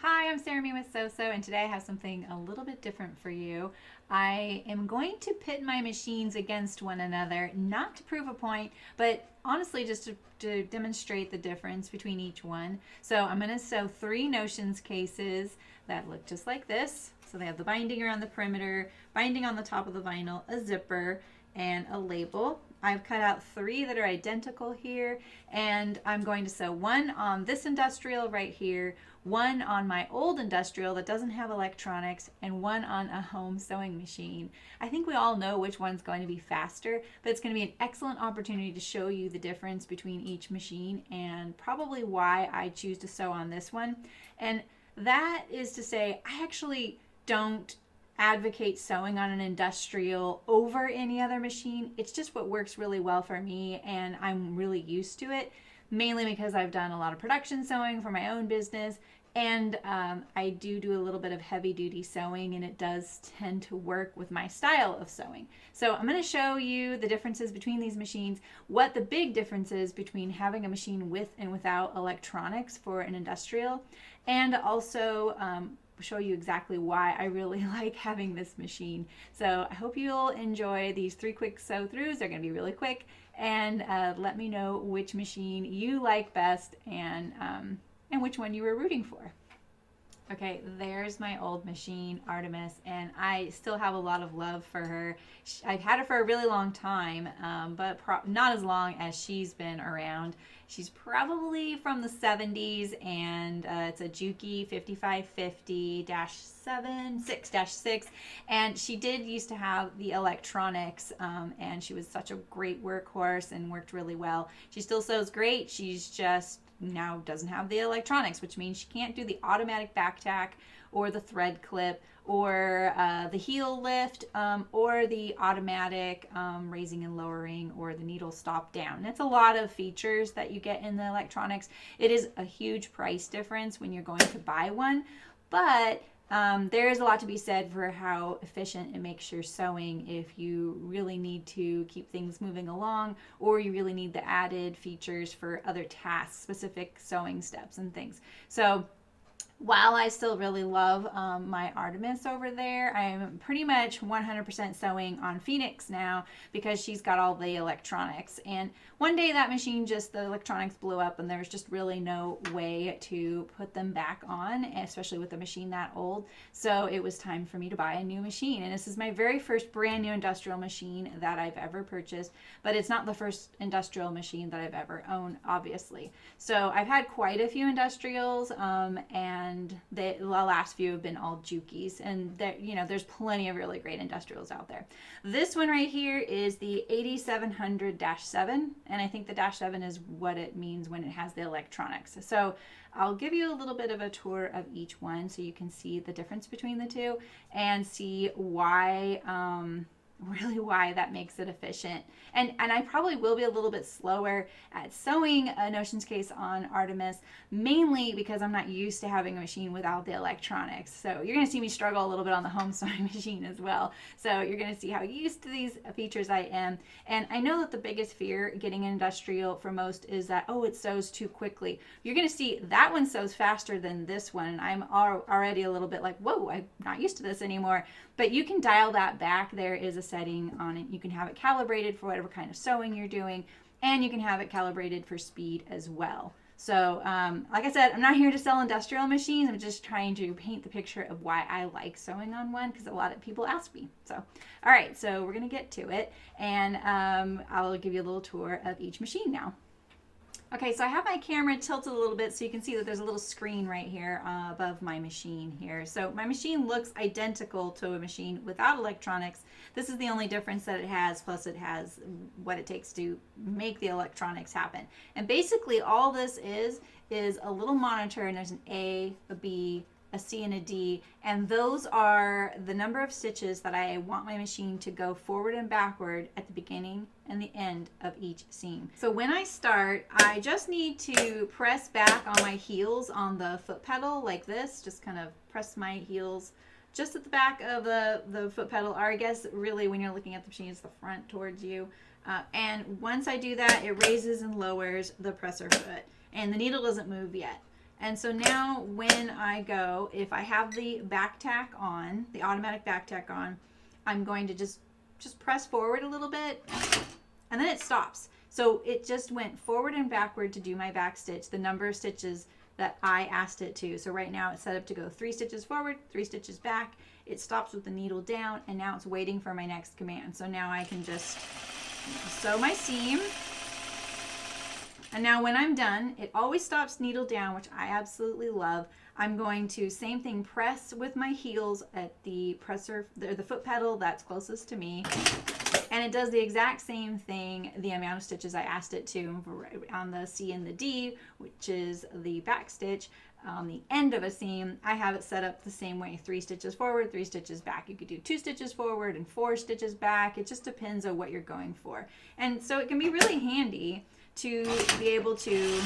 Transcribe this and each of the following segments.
Hi, I'm Sarah with So, and today I have something a little bit different for you. I am going to pit my machines against one another, not to prove a point, but honestly just to demonstrate the difference between each one. So I'm going to sew 3 Notions cases that look just like this. So they have the binding around the perimeter, binding on the top of the vinyl, a zipper, and a label. I've cut out 3 that are identical here, and I'm going to sew one on this industrial right here, one on my old industrial that doesn't have electronics, and one on a home sewing machine. I think we all know which one's going to be faster, but it's going to be an excellent opportunity to show you the difference between each machine and probably why I choose to sew on this one. And that is to say, I actually don't advocate sewing on an industrial over any other machine. It's just what works really well for me, and I'm really used to it, mainly because I've done a lot of production sewing for my own business, and I do a little bit of heavy duty sewing, and it does tend to work with my style of sewing. So I'm going to show you the differences between these machines, what the big difference is between having a machine with and without electronics for an industrial, and also show you exactly why I really like having this machine. So I hope you'll enjoy these 3 quick sew throughs. They're going to be really quick, and let me know which machine you like best and which one you were rooting for. Okay, there's my old machine, Artemis, and I still have a lot of love for her. I've had her for a really long time, but not as long as she's been around. She's probably from the 70s, and it's a Juki 5550-7 6-6, and she did used to have the electronics, and she was such a great workhorse and worked really well. She still sews great. She's just now doesn't have the electronics, which means she can't do the automatic back tack or the thread clip or the heel lift or the automatic raising and lowering or the needle stop down. And it's a lot of features that you get in the electronics. It is a huge price difference when you're going to buy one, but there is a lot to be said for how efficient it makes your sewing if you really need to keep things moving along, or you really need the added features for other tasks, specific sewing steps and things. So while I still really love my Artemis over there, I'm pretty much 100% sewing on Phoenix now because she's got all the electronics. And one day that machine the electronics blew up, and there's just really no way to put them back on, especially with a machine that old. So it was time for me to buy a new machine. And this is my very first brand new industrial machine that I've ever purchased, but it's not the first industrial machine that I've ever owned, obviously. So I've had quite a few industrials, and the last few have been all Jukis, and there's plenty of really great industrials out there. This one right here is the 8700-7, and I think the -7 is what it means when it has the electronics. So I'll give you a little bit of a tour of each one so you can see the difference between the two and see why really why that makes it efficient. And I probably will be a little bit slower at sewing a Notions case on Artemis, mainly because I'm not used to having a machine without the electronics. So you're going to see me struggle a little bit on the home sewing machine as well. So you're going to see how used to these features I am. And I know that the biggest fear getting an industrial for most is that, oh, it sews too quickly. You're going to see that one sews faster than this one. And I'm already a little bit like, whoa, I'm not used to this anymore. But you can dial that back. There is a setting on it. You can have it calibrated for whatever kind of sewing you're doing, and you can have it calibrated for speed as well. So like I said, I'm not here to sell industrial machines. I'm just trying to paint the picture of why I like sewing on one, because a lot of people ask me. So all right, so we're gonna get to it, and I'll give you a little tour of each machine now. Okay, so I have my camera tilted a little bit so you can see that there's a little screen right here above my machine here. So my machine looks identical to a machine without electronics. This is the only difference that it has, plus it has what it takes to make the electronics happen. And basically all this is a little monitor, and there's an A, a B, a C, and a D, and those are the number of stitches that I want my machine to go forward and backward at the beginning and the end of each seam. So when I start, I just need to press back on my heels on the foot pedal like this, just kind of press my heels just at the back of the foot pedal, or I guess really when you're looking at the machine, it's the front towards you. And once I do that, it raises and lowers the presser foot, and the needle doesn't move yet. And so now when I go, if I have the back tack on, the automatic back tack on, I'm going to just press forward a little bit, and then it stops. So it just went forward and backward to do my back stitch, the number of stitches that I asked it to. So right now it's set up to go 3 stitches forward, 3 stitches back. It stops with the needle down, and now it's waiting for my next command. So now I can just sew my seam. And now when I'm done, it always stops needle down, which I absolutely love. I'm going to, same thing, press with my heels at the presser, the foot pedal that's closest to me. And it does the exact same thing, the amount of stitches I asked it to on the C and the D, which is the back stitch. On the end of a seam, I have it set up the same way, 3 stitches forward, 3 stitches back. You could do 2 stitches forward and 4 stitches back. It just depends on what you're going for. And so it can be really handy to be able to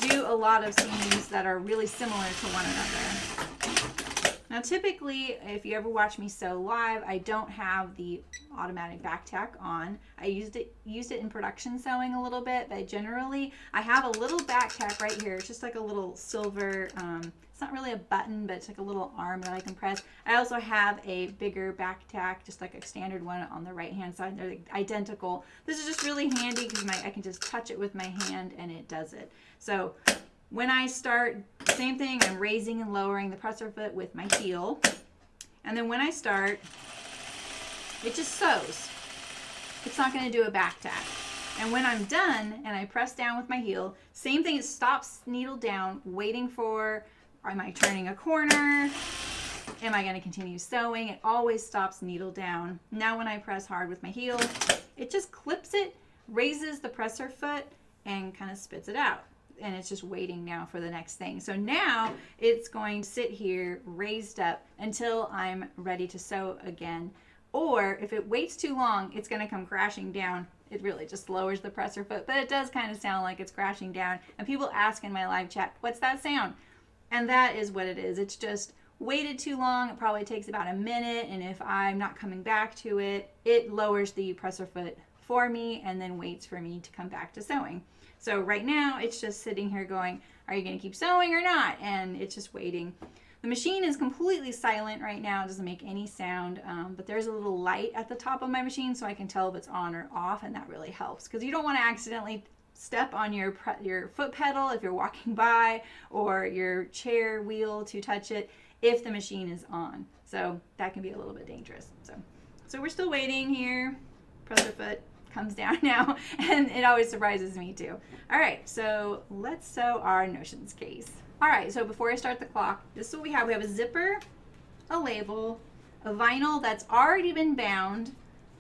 do a lot of seams that are really similar to one another. Now typically, if you ever watch me sew live, I don't have the automatic back tack on. I used it in production sewing a little bit, but generally I have a little back tack right here. It's just like a little silver, it's not really a button, but it's like a little arm that I can press. I also have a bigger back tack, just like a standard one on the right hand side. They're identical. This is just really handy because I can just touch it with my hand and it does it. So when I start, same thing, I'm raising and lowering the presser foot with my heel. And then when I start, it just sews. It's not going to do a back tack. And when I'm done and I press down with my heel, same thing, it stops needle down, waiting for, am I turning a corner? Am I going to continue sewing? It always stops needle down. Now when I press hard with my heel, it just clips it, raises the presser foot, and kind of spits it out. And it's just waiting now for the next thing. So now it's going to sit here raised up until I'm ready to sew again. Or if it waits too long, it's going to come crashing down. It really just lowers the presser foot, but it does kind of sound like it's crashing down. And people ask in my live chat, what's that sound? And that is what it is. It's just waited too long. It probably takes about a minute. And if I'm not coming back to it, it lowers the presser foot for me and then waits for me to come back to sewing. So right now it's just sitting here going, are you going to keep sewing or not? And it's just waiting. The machine is completely silent right now. It doesn't make any sound, but there's a little light at the top of my machine so I can tell if it's on or off, and that really helps because you don't want to accidentally step on your foot pedal if you're walking by, or your chair wheel to touch it if the machine is on. So that can be a little bit dangerous. So we're still waiting here. Presser foot comes down now, and it always surprises me too. All right, so let's sew our notions case. All right, so before I start the clock, this is what we have. We have a zipper, a label, a vinyl that's already been bound.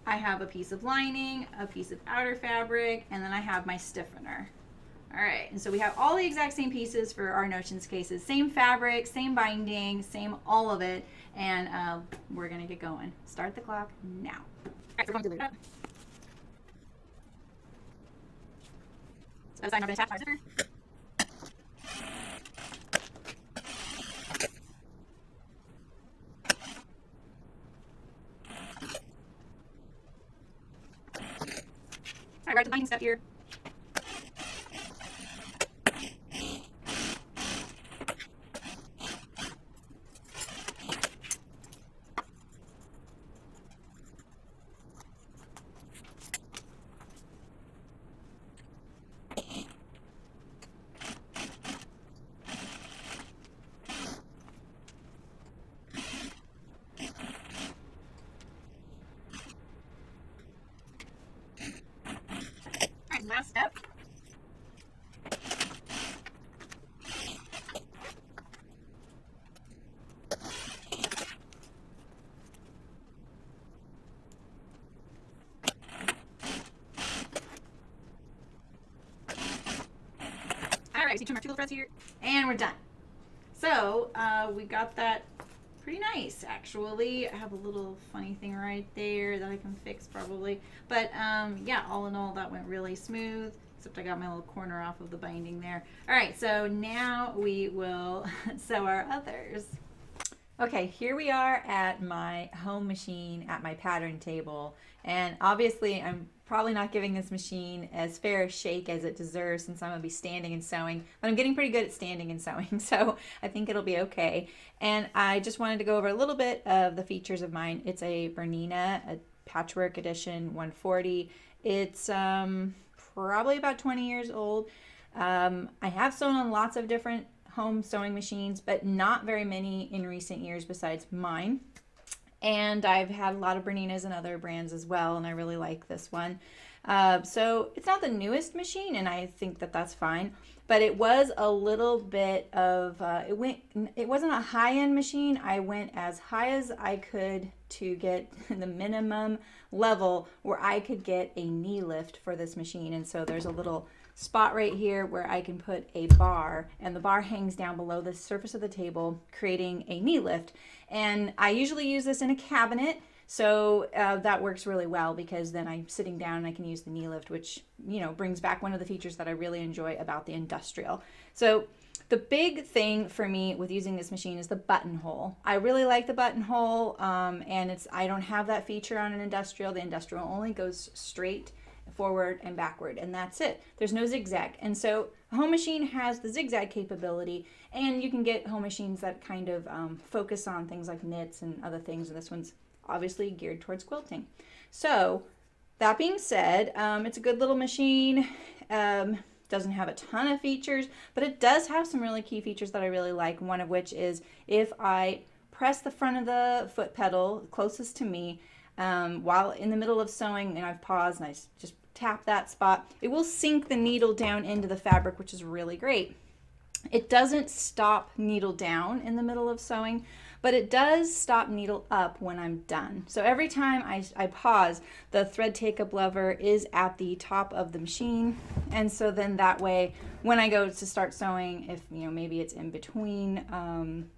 I have a piece of lining, a piece of outer fabric, and then I have my stiffener. All right, and so we have all the exact same pieces for our notions cases. Same fabric, same binding, same all of it, and we're gonna get going. Start the clock now. All right, so we're going to load it up. So I'm going to attach our zipper. All right, to the binding step here. Last step. All right, so you turn our two little threads here, and we're done. So we got that pretty nice, actually. I have a little funny thing right there that I can fix probably. But yeah, all in all, that went really smooth, except I got my little corner off of the binding there. All right, so now we will sew our others. Okay, here we are at my home machine at my pattern table, and obviously I'm probably not giving this machine as fair a shake as it deserves since I'm going to be standing and sewing, but I'm getting pretty good at standing and sewing, so I think it'll be okay. And I just wanted to go over a little bit of the features of mine. It's a Bernina, a Patchwork Edition 140. It's probably about 20 years old. I have sewn on lots of different home sewing machines, but not very many in recent years besides mine. And I've had a lot of Berninas and other brands as well, and I really like this one. So it's not the newest machine, and I think that that's fine. But it was a little bit of it wasn't a high-end machine. I went as high as I could to get the minimum level where I could get a knee lift for this machine. And so there's a little spot right here where I can put a bar, and the bar hangs down below the surface of the table, creating a knee lift. And I usually use this in a cabinet, so that works really well because then I'm sitting down and I can use the knee lift, which, you know, brings back one of the features that I really enjoy about the industrial. So the big thing for me with using this machine is the buttonhole. I really like the buttonhole, and I don't have that feature on an industrial. The industrial only goes straight forward and backward, and that's it. There's no zigzag. And so a home machine has the zigzag capability, and you can get home machines that kind of focus on things like knits and other things, and this one's obviously geared towards quilting. So that being said, it's a good little machine. Doesn't have a ton of features, but it does have some really key features that I really like, one of which is if I press the front of the foot pedal closest to me while in the middle of sewing and I've paused and I just tap that spot, it will sink the needle down into the fabric, which is really great. It doesn't stop needle down in the middle of sewing, but it does stop needle up when I'm done. So every time I pause, the thread take-up lever is at the top of the machine, and so then that way when I go to start sewing, if you know maybe it's in between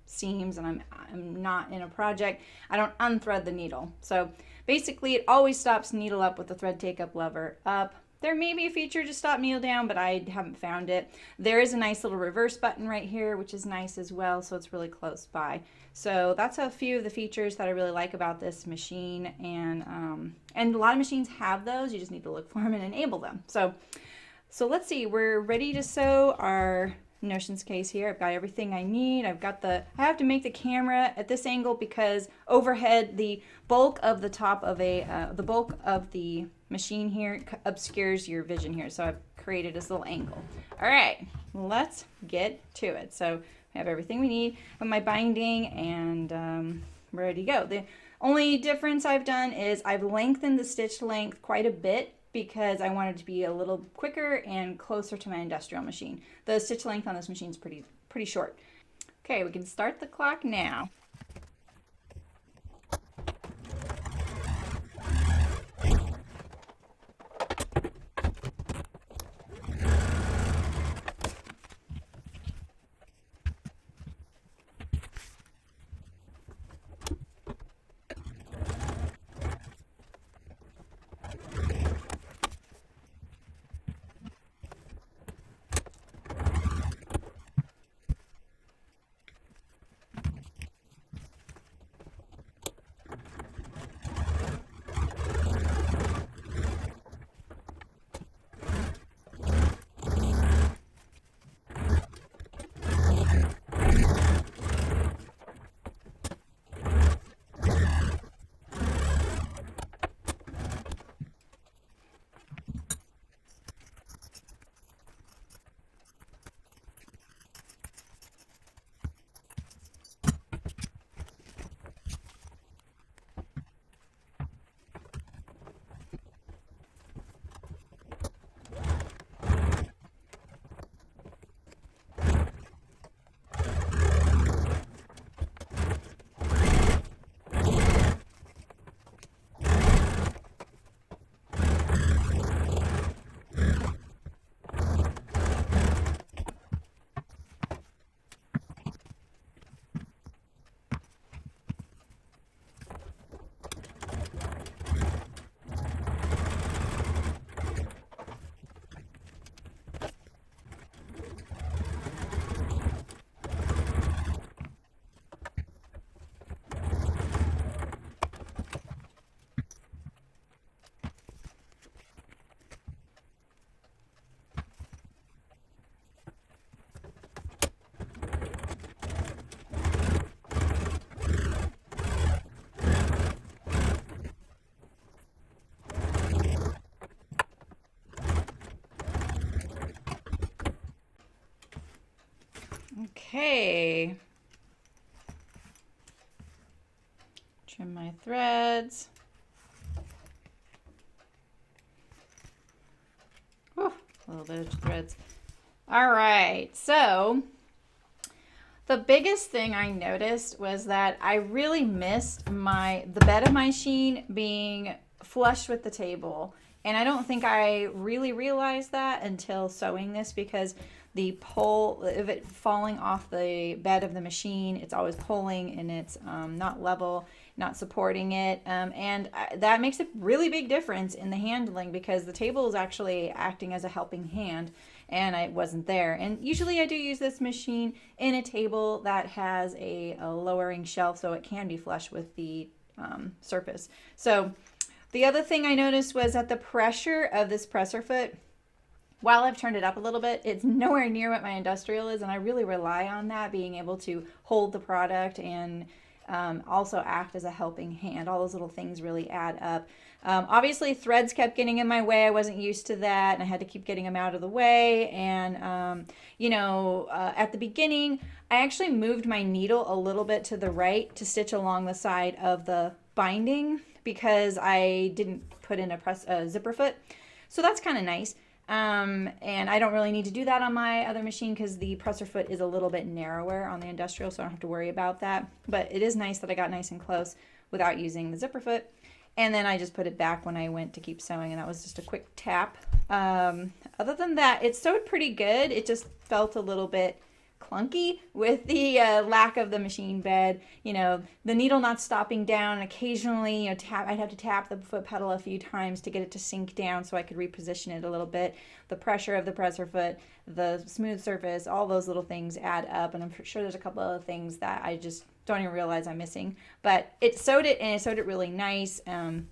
seams and I'm not in a project, I don't unthread the needle. So basically it always stops needle up with the thread take-up lever up. There may be a feature to stop needle down, but I haven't found it. There is a nice little reverse button right here, which is nice as well, so it's really close by. So that's a few of the features that I really like about this machine, and a lot of machines have those. You just need to look for them and enable them. So let's see. We're ready to sew our notions case here. I've got everything I need. I have to make the camera at this angle because overhead the bulk of the top of the bulk of the machine here obscures your vision here, so I've created this little angle. All right, let's get to it. So I have everything we need of my binding, and we're ready to go. The only difference I've done is I've lengthened the stitch length quite a bit because I wanted to be a little quicker and closer to my industrial machine. The stitch length on this machine is pretty short. Okay, we can start the clock now. Okay. Trim my threads. Whew, a little bit of threads. All right, so the biggest thing I noticed was that I really missed the bed of my machine being flush with the table. And I don't think I really realized that until sewing this, because the pull of it falling off the bed of the machine, it's always pulling and it's not level, not supporting it. That makes a really big difference in the handling, because the table is actually acting as a helping hand, and I wasn't there. And usually I do use this machine in a table that has a lowering shelf, so it can be flush with the surface. So the other thing I noticed was that the pressure of this presser foot, while I've turned it up a little bit, it's nowhere near what my industrial is, and I really rely on that, being able to hold the product and also act as a helping hand. All those little things really add up. Obviously, threads kept getting in my way. I wasn't used to that, and I had to keep getting them out of the way. And, at the beginning, I actually moved my needle a little bit to the right to stitch along the side of the binding, because I didn't put in a zipper foot. So that's kind of nice. And I don't really need to do that on my other machine, because the presser foot is a little bit narrower on the industrial, so I don't have to worry about that. But it is nice that I got nice and close without using the zipper foot. And then I just put it back when I went to keep sewing, and that was just a quick tap. Other than that, it sewed pretty good. It just felt a little bit clunky with the lack of the machine bed. The needle not stopping down. Occasionally, I'd have to tap the foot pedal a few times to get it to sink down so I could reposition it a little bit. The pressure of the presser foot, the smooth surface, all those little things add up, and I'm sure there's a couple other things that I just don't even realize I'm missing. But it sewed it, and it sewed it really nice.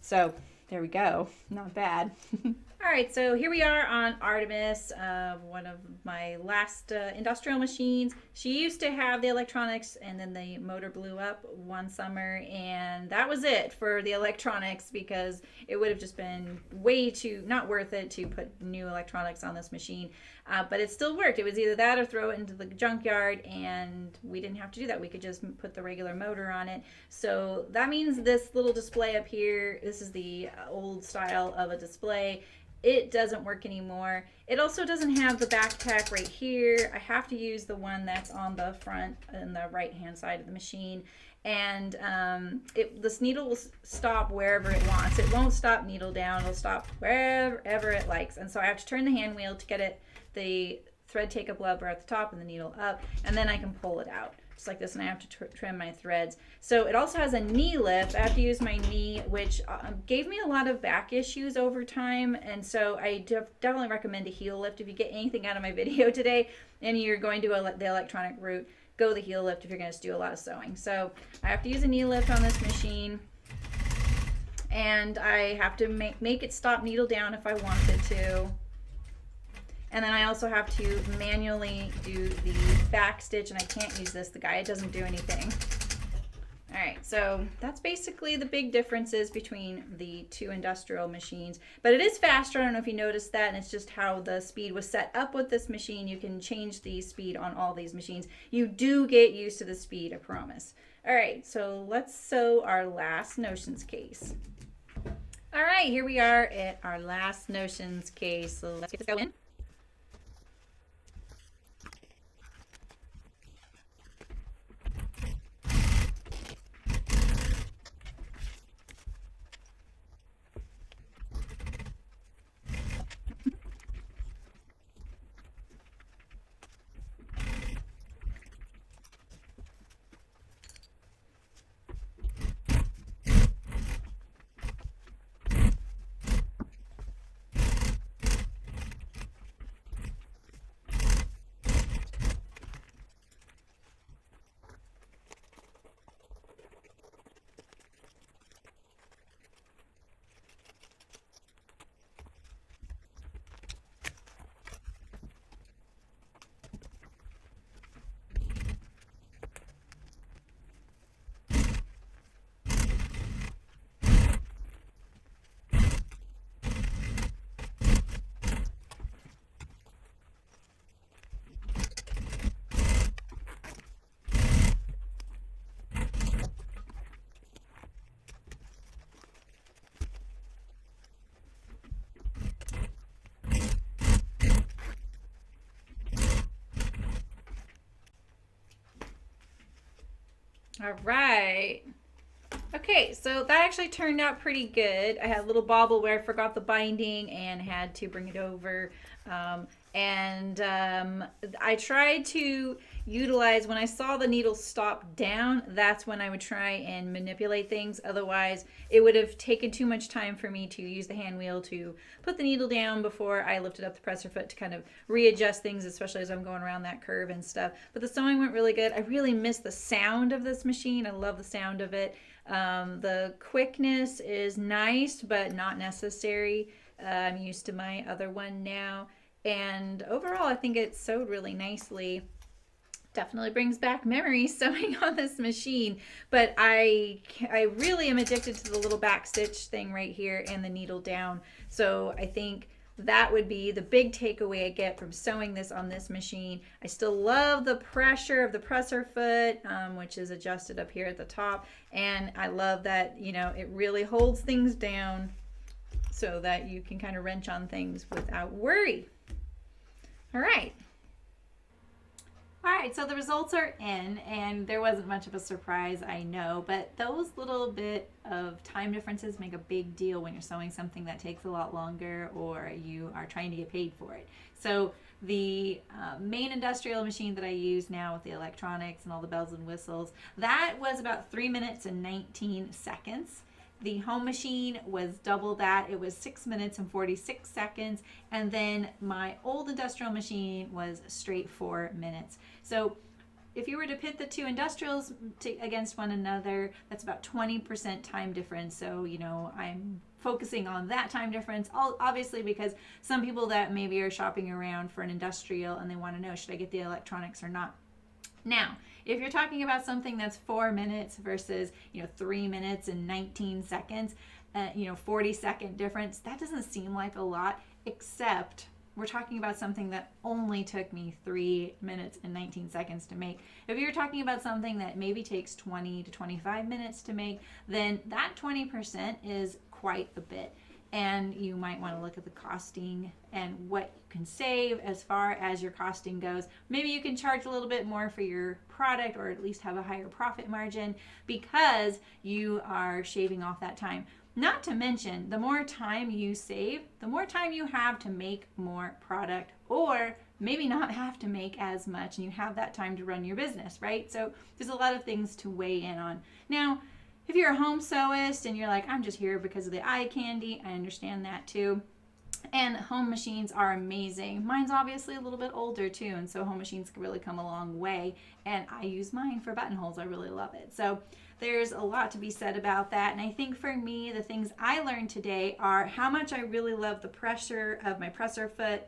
So there we go. Not bad. All right, so here we are on Artemis, one of my last industrial machines. She used to have the electronics, and then the motor blew up one summer, and that was it for the electronics, because it would have just been way too not worth it to put new electronics on this machine. But it still worked. It was either that or throw it into the junkyard, and we didn't have to do that. We could just put the regular motor on it. So that means this little display up here, this is the old style of a display. It doesn't work anymore. It also doesn't have the backpack right here. I have to use the one that's on the front and the right hand side of the machine. And this needle will stop wherever it wants. It won't stop needle down. It'll stop wherever it likes. And so I have to turn the hand wheel to get the thread take-up lever at the top and the needle up, and then I can pull it out just like this, and I have to trim my threads. So it also has a knee lift. I have to use my knee, which gave me a lot of back issues over time, and so I definitely recommend a heel lift. If you get anything out of my video today and you're going to the electronic route, go the heel lift if you're going to do a lot of sewing. So I have to use a knee lift on this machine, and I have to make it stop needle down if I want it to. And then I also have to manually do the back stitch, and I can't use this. The guide doesn't do anything. All right, so that's basically the big differences between the two industrial machines. But it is faster. I don't know if you noticed that, and it's just how the speed was set up with this machine. You can change the speed on all these machines. You do get used to the speed, I promise. All right, so let's sew our last notions case. All right, here we are at our last notions case. So let's get this going. All right. Okay, so that actually turned out pretty good. I had a little bobble where I forgot the binding and had to bring it over. I tried to utilize, when I saw the needle stop down, that's when I would try and manipulate things. Otherwise, it would have taken too much time for me to use the hand wheel to put the needle down before I lifted up the presser foot to kind of readjust things, especially as I'm going around that curve and stuff. But the sewing went really good. I really miss the sound of this machine. I love the sound of it. The quickness is nice, but not necessary. I'm used to my other one now. And overall, I think it sewed really nicely. Definitely brings back memories sewing on this machine. But I really am addicted to the little back stitch thing right here and the needle down. So I think that would be the big takeaway I get from sewing this on this machine. I still love the pressure of the presser foot, which is adjusted up here at the top. And I love that, you know, it really holds things down so that you can kind of wrench on things without worry. All right. All right, so the results are in, and there wasn't much of a surprise, I know, but those little bit of time differences make a big deal when you're sewing something that takes a lot longer or you are trying to get paid for it. So the main industrial machine that I use now with the electronics and all the bells and whistles, that was about 3 minutes and 19 seconds. The home machine was double that. It was 6 minutes and 46 seconds. And then my old industrial machine was straight 4 minutes. So if you were to pit the two industrials against one another, that's about 20% time difference. So, you know, I'm focusing on that time difference, obviously, because some people that maybe are shopping around for an industrial and they want to know, should I get the electronics or not? Now, if you're talking about something that's 4 minutes versus, 3 minutes and 19 seconds, 40-second difference, that doesn't seem like a lot, except we're talking about something that only took me 3 minutes and 19 seconds to make. If you're talking about something that maybe takes 20 to 25 minutes to make, then that 20% is quite a bit. And you might want to look at the costing and what you can save as far as your costing goes. Maybe you can charge a little bit more for your product, or at least have a higher profit margin, because you are shaving off that time. Not to mention, the more time you save, the more time you have to make more product, or maybe not have to make as much, and you have that time to run your business, right? So there's a lot of things to weigh in on. Now, if you're a home sewist and you're like, I'm just here because of the eye candy, I understand that too. And home machines are amazing. Mine's obviously a little bit older too, and so home machines can really come a long way. And I use mine for buttonholes. I really love it. So there's a lot to be said about that. And I think for me, the things I learned today are how much I really love the pressure of my presser foot.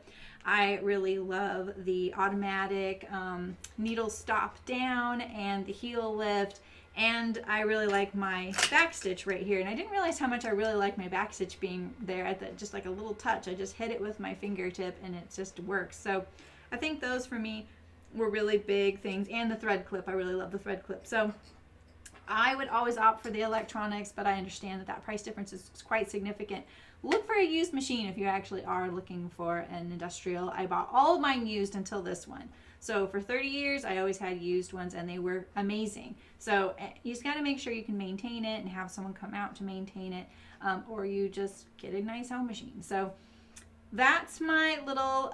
I really love the automatic needle stop down and the heel lift. And I really like my back stitch right here. And I didn't realize how much I really like my back stitch being there at the, just like a little touch. I just hit it with my fingertip and it just works. So I think those for me were really big things. And the thread clip, I really love the thread clip. So I would always opt for the electronics, but I understand that that price difference is quite significant. Look for a used machine if you actually are looking for an industrial. I bought all of mine used until this one. So for 30 years, I always had used ones, and they were amazing. So you just got to make sure you can maintain it and have someone come out to maintain it, or you just get a nice home machine. So that's my little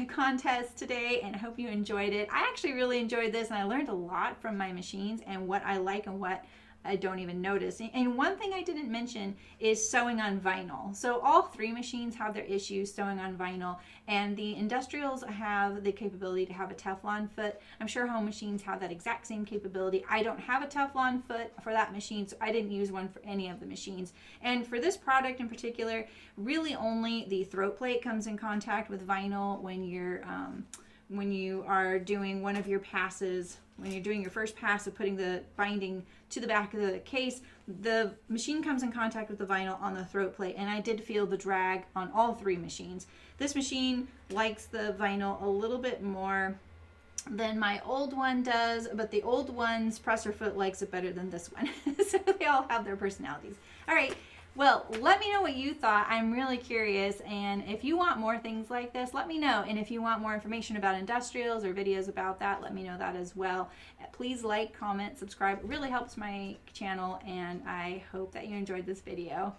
contest today, and I hope you enjoyed it. I actually really enjoyed this, and I learned a lot from my machines and what I like and what I don't even notice. And one thing I didn't mention is sewing on vinyl. So all three machines have their issues sewing on vinyl, and the industrials have the capability to have a Teflon foot. I'm sure home machines have that exact same capability. I don't have a Teflon foot for that machine, so I didn't use one for any of the machines. And for this product in particular, really only the throat plate comes in contact with vinyl when you are doing one of your passes. When you're doing your first pass of putting the binding to the back of the case, the machine comes in contact with the vinyl on the throat plate, and I did feel the drag on all three machines. This machine likes the vinyl a little bit more than my old one does, but the old one's presser foot likes it better than this one. So they all have their personalities. All right, Well, let me know what you thought. I'm really curious. And if you want more things like this, let me know. And if you want more information about industrials or videos about that, let me know that as well. Please like, comment, subscribe. It really helps my channel. And I hope that you enjoyed this video.